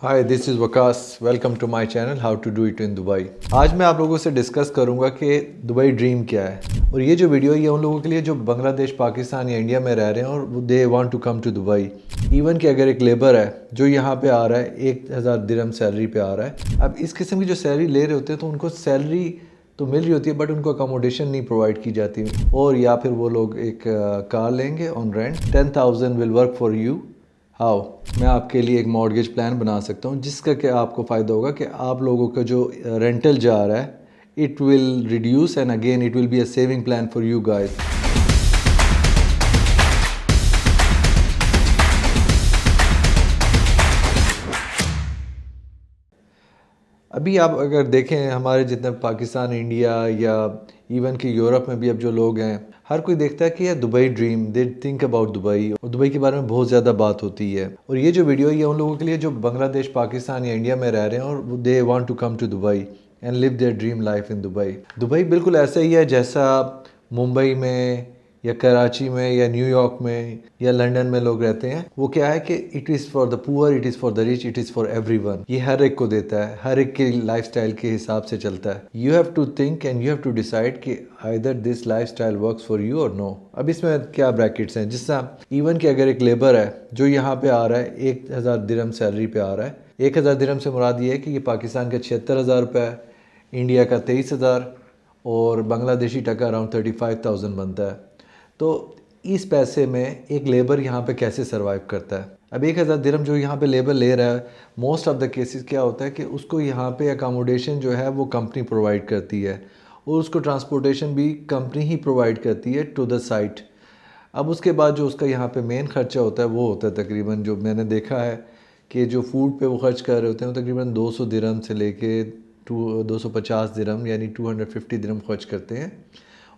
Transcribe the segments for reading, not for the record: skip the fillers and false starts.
Hi this is Waqas. Welcome to my channel how to do it in Dubai. आज मैं आप लोगों से डिस्कस करूंगा कि दुबई ड्रीम क्या है। और ये जो वीडियो है ये उन लोगों के लिए जो बांग्लादेश, पाकिस्तान या इंडिया में रह रहे हैं और they want to come to Dubai. Even कि अगर एक लेबर है जो यहाँ पे आ रहा है 1000 दिरहम सैलरी पे आ रहा है। अब इस किस्म की जो सैलरी ले रहे होते हैं तो उनको सैलरी तो मिल रही होती है बट उनको अकोमोडेशन नहीं प्रोवाइड की जाती। और या फिर वो लोग एक कार लेंगे on rent. 10,000 will work for you. How मैं आपके लिए एक मॉर्गेज प्लान बना सकता हूँ जिसका क्या आपको फ़ायदा होगा कि आप लोगों का जो रेंटल जा रहा है it will reduce and again it will be a saving plan for you guys. अभी आप अगर देखें हमारे जितने पाकिस्तान, इंडिया या इवन कि यूरोप में भी अब जो लोग हैं हर कोई देखता है कि यार Dubai dream, they think about Dubai और दुबई के बारे में बहुत ज़्यादा बात होती है। और ये जो वीडियो है ये उन लोगों के लिए जो बांग्लादेश, पाकिस्तान या इंडिया में रह रहे हैं और they want to come to Dubai and live their dream life in Dubai. Dubai बिल्कुल ऐसा ही है जैसा मुंबई में या कराची में या न्यूयॉर्क में या लंदन में लोग रहते हैं। वो क्या है कि it is for the poor, it is for the rich, it is for everyone. ये हर एक को देता है, हर एक के लाइफस्टाइल के हिसाब से चलता है। You have to think and you have to decide कि either this lifestyle works for you और नो। अब इसमें क्या ब्रैकेट्स हैं, जिस तरह इवन कि अगर एक लेबर है जो यहाँ पे आ रहा है 1000 दिरहम सैलरी पे आ रहा है। 1000 दिरहम से मुराद ये है कि ये पाकिस्तान का 76,000 रुपये है, इंडिया का 23,000 और बांग्लादेशी टका अराउंड 35,000 बनता है। तो इस पैसे में एक लेबर यहाँ पे कैसे सरवाइव करता है। अब 1000 दिरहम जो यहाँ पे लेबर ले रहा है, मोस्ट ऑफ द केसेस क्या होता है कि उसको यहाँ पे अकोमोडेशन जो है वो कंपनी प्रोवाइड करती है और उसको ट्रांसपोर्टेशन भी कंपनी ही प्रोवाइड करती है टू द साइट। अब उसके बाद जो उसका यहाँ पे मेन खर्चा होता है वो होता है तकरीबन, जो मैंने देखा है कि जो फूड पे वो खर्च कर रहे होते हैं वो तकरीबन 200 दिरहम से लेके 250 दिरहम यानी 250 दिरहम खर्च करते हैं।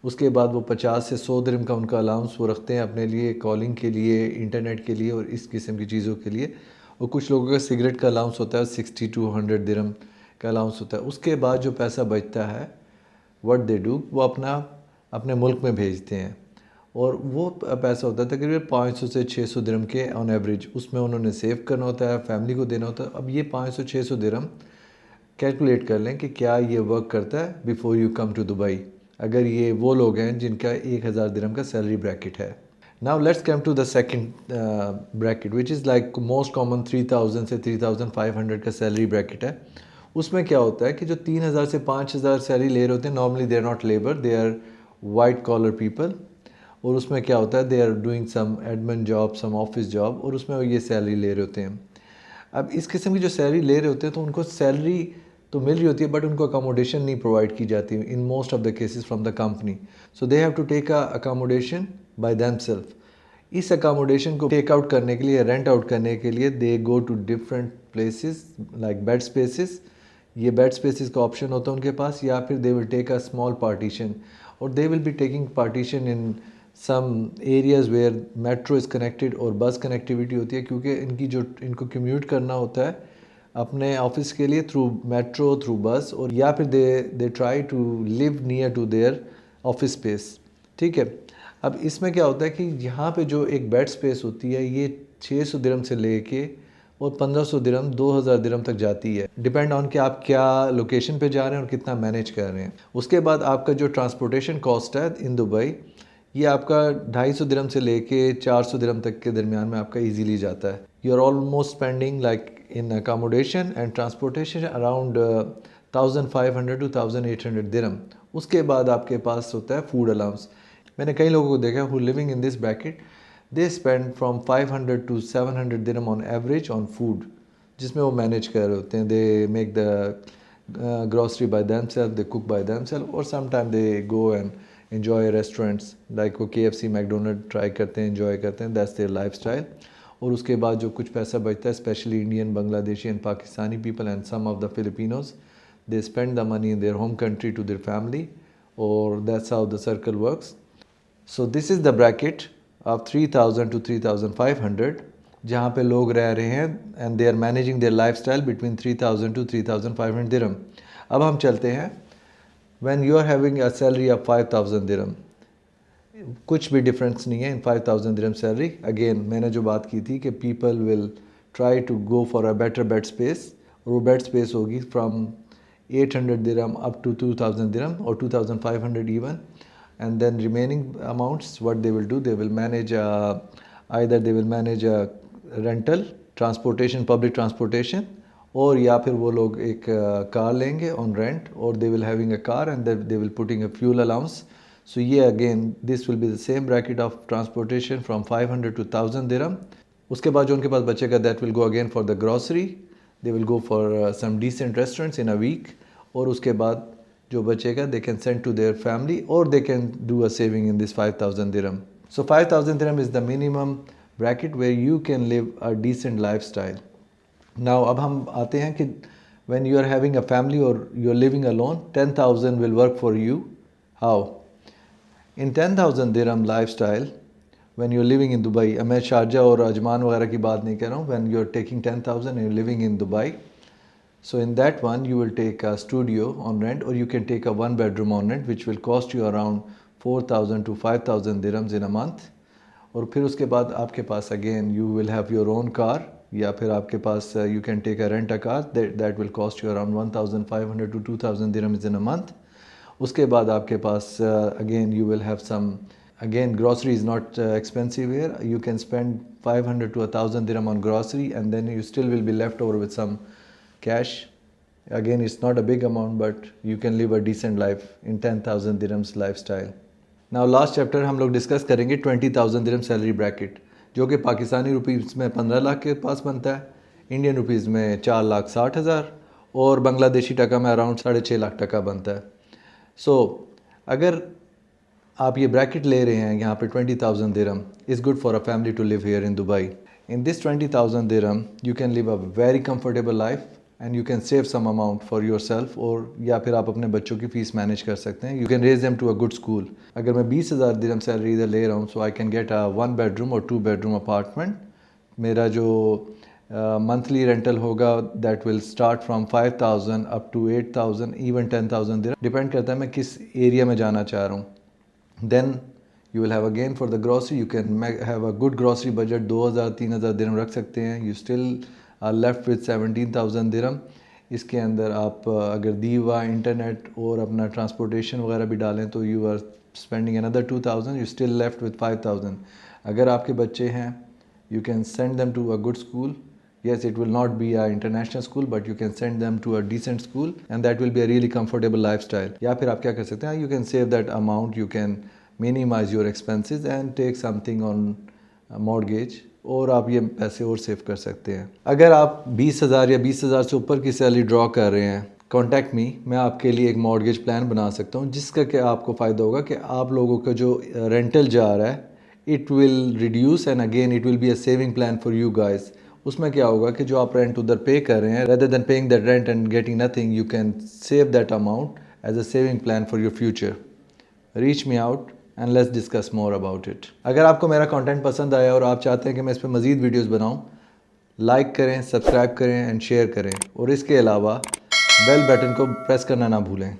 उसके बाद वो 50 से 100 दिरहम का उनका अलाउंस वो रखते हैं अपने लिए, कॉलिंग के लिए, इंटरनेट के लिए और इस किस्म की चीज़ों के लिए। और कुछ लोगों का सिगरेट का अलाउंस होता है 60 टू 100 दिरहम का अलाउंस होता है। उसके बाद जो पैसा बचता है व्हाट दे डू, वो अपने मुल्क में भेजते हैं और वो पैसा होता है तकरीबन 500 से 600 दिरहम के ऑन एवरेज। उसमें उन्होंने सेव करना होता है, फैमिली को देना होता है। अब ये 500-600 दिरहम कैलकुलेट कर लें कि क्या ये वर्क करता है before you come to Dubai, अगर ये वो लोग हैं जिनका 1000 दिरहम का सैलरी ब्रैकेट है। Now let's come to the second bracket which is like most common 3000 से 3500 का सैलरी ब्रैकेट है। उसमें क्या होता है कि जो 3000 से 5000 सैलरी ले रहे होते हैं, normally they are not labour, they are white collar people. और उसमें क्या होता है, they are doing some admin job, some office job, और उसमें वो ये सैलरी ले रहे होते हैं। अब इस किस्म की जो सैलरी ले रहे होते हैं तो उनको सैलरी तो मिल रही होती है बट उनको अकोमोडेशन नहीं प्रोवाइड की जाती in most of the cases from the company. So they have to take a accommodation by themselves. इस अकोमोडेशन को टेक आउट करने के लिए, रेंट आउट करने के लिए they go to different places like bed spaces. ये बेड स्पेसिस का ऑप्शन होता है उनके पास, या फिर they will take a small partition और they will be taking partition in some areas where metro is connected और बस कनेक्टिविटी होती है, क्योंकि इनको कम्यूट करना होता है अपने ऑफिस के लिए थ्रू मेट्रो, थ्रू बस, और या फिर they try to live near to their office space. ठीक है। अब इसमें क्या होता है कि यहाँ पे जो एक बेड स्पेस होती है ये 600 दिरहम से लेके और 1500 दिरहम, 2000 दिरहम तक जाती है, डिपेंड ऑन कि आप क्या लोकेशन पे जा रहे हैं और कितना मैनेज कर रहे हैं। उसके बाद आपका जो ट्रांसपोर्टेशन कॉस्ट है इन दुबई, ये आपका 250 दिरहम से लेके 400 दिरहम तक के दरमियान में आपका इजीली जाता है। You are almost spending like in accommodation and transportation around 1500 to 1800 dirham. उसके बाद आपके पास होता है फूड अलाउंस। मैंने कई लोगों को देखा who living in this bracket, they spend from 500 to 700 dirham on average on food, जिसमें वो मैनेज कर रहे होते हैं। They make the grocery by themselves, they cook by themselves, और sometime they go and enjoy restaurants like वो KFC, McDonald try करते हैं, एंजॉय करते हैं, दैट्स देयर लाइफ स्टाइल। और उसके बाद जो कुछ पैसा बचता है, specially Indian, Bangladeshi and Pakistani people and some of the Filipinos, they spend the money in their home country to their family, और that's how the circle works. So this is the bracket of 3000 to 3500 जहाँ पे लोग रह रहे हैं and they are managing their life style between 3000 to 3500 dirham. अब हम चलते हैं when you are having a salary of 5000 दिरहम, कुछ भी डिफरेंस नहीं है इन 5000 दिरहम सैलरी। अगेन मैंने जो बात की थी कि people will try to go for a better bed space, और वो बेड स्पेस होगी from 800 dirham up to 2000 dirham or 2500 even. And then remaining amounts, what they will do, they will manage either they will manage a rental transportation, public transportation, और या फिर वो लोग एक car लेंगे on rent, or they will having a car and they will putting a fuel allowance. So yeah, again this will be the same bracket of transportation from 500 to 1000 dirham. उसके बाद जो उनके पास बचेगा, that will go again for the grocery. They will go for some decent restaurants in a week, और उसके बाद जो बचेगा they can send to their family, or they can do a saving in this 5000 dirham. So 5000 dirham is the minimum bracket where you can live a decent lifestyle. Now अब हम आते हैं कि when you are having a family or you are living alone, 10,000 will work for you. How? In 10,000 dirham lifestyle, when you're living in Dubai, मैं Sharjah और अजमान वगैरह की बात नहीं कर रहा हूँ, when you're taking 10,000 and you're living in Dubai, so in that one you will take a studio on rent, or you can take a 1 bedroom on rent, which will cost you around 4,000 to 5,000 dirhams in a month. और फिर उसके बाद आपके पास again you will have your own car, या फिर आपके पास you can take a rent a car that will cost you around 1,500 to 2,000 dirhams in a month. उसके बाद आपके पास again you will have some, again grocery is not expensive here. You can spend 500 to 1,000 dirham on grocery, and then you still will be left over with some cash. Again, it's not a big amount, but you can live a decent life in 10,000 dirhams lifestyle. Now last chapter हम लोग discuss करेंगे 20,000 dirham salary bracket, जो कि Pakistani rupees में 15 लाख के पास बनता है, Indian rupees में 4,60,000, और बांग्लादेशी टका में अराउंड 6.5 लाख टका बनता है. सो अगर आप ये ब्रैकेट ले रहे हैं यहाँ पे 20,000 dirham is good for a family to live here in Dubai. In this 20,000 dirham you can live a very comfortable life, and you can save some amount for yourself, और या फिर आप अपने बच्चों की फ़ीस मैनेज कर सकते हैं. You can raise them to a good school. अगर मैं 20,000 dirham सैलरी इधर ले रहा हूँ, so I can get a 1 bedroom or 2 bedroom apartment. मेरा जो monthly rental होगा that will start from 5,000 up to 8,000 even 10,000 dirham, depend करता है मैं किस एरिया में जाना चाह रहा हूँ. Then you will have again for the grocery, you can have a good grocery budget, 2,000-3,000 dirham रख सकते हैं. You still are left with 17,000 dirham. इसके अंदर आप अगर दीवा, इंटरनेट और अपना ट्रांसपोर्टेशन वगैरह भी डालें तो you are spending another 2,000. You still left with 5,000. अगर आपके बच्चे हैं, you can send them to a good school. Yes, it will not be an international school, but you can send them to a decent school, and that will be a really comfortable lifestyle. या फिर आप क्या कर सकते हैं, you can save that amount, you can minimize your expenses and take something on mortgage, और आप ये पैसे और सेव कर सकते हैं. अगर आप 20,000 या 20,000 से ऊपर की सैलरी ड्रॉ कर रहे हैं, कॉन्टैक्ट मी, मैं आपके लिए एक मॉर्गेज प्लान बना सकता हूँ, जिसका कि आपको फ़ायदा होगा कि आप लोगों का जो रेंटल जा रहा है it will reduce, and again it will be a saving plan for you guys. उसमें क्या होगा कि जो आप रेंट उधर पे कर रहे हैं, rather than paying that rent and getting nothing, you can save that amount as a saving plan for your future. Reach me out and let's discuss more about it. अगर आपको मेरा कंटेंट पसंद आया और आप चाहते हैं कि मैं इस पर मज़ीद वीडियोस बनाऊं, लाइक करें, सब्सक्राइब करें एंड शेयर करें, और इसके अलावा बेल बटन को प्रेस करना ना भूलें.